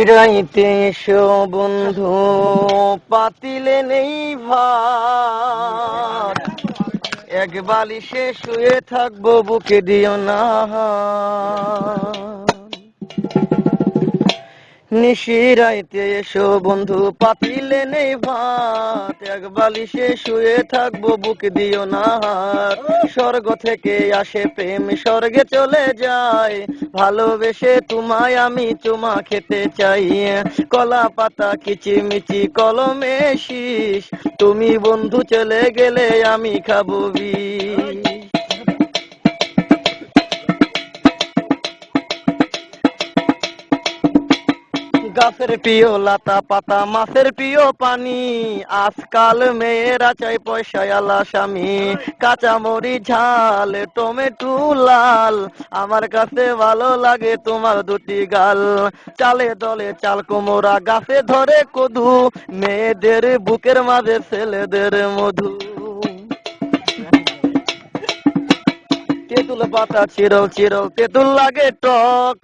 রাইতে এসো বন্ধু পাতিলে নেই ভাত, এক বালিশে শুয়ে থাকবো বুকে দিও না নিশিরাইতে এসো বন্ধু পাতিলে নেই ভাত, এক বালিশে শুয়ে থাকবো বুক দিও না হাত। স্বর্গ থেকে আসে প্রেম স্বর্গে চলে যায়, ভালোবেসে তোমায় আমি চুমা খেতে চাই। কলা পাতা কিচিমিচি কলমে শীষ, তুমি বন্ধু চলে গেলে আমি খাবো বিষ। গাছের প্রিয় লতা পাতা মাছের প্রিয় পানি, আজকাল মেয়েরা চাই পয়সায় আলা স্বামী। কাঁচামরি ঝাল টমেটো লাল, আমার কাছে ভালো লাগে তোমার দুটি গাল। চালে দলে চাল কোমরা গাছে ধরে কদু, মেয়েদের বুকের মাঝে ছেলেদের মধু। তেঁতুল পাতা চিরল চিরল তেঁতুল লাগে টক,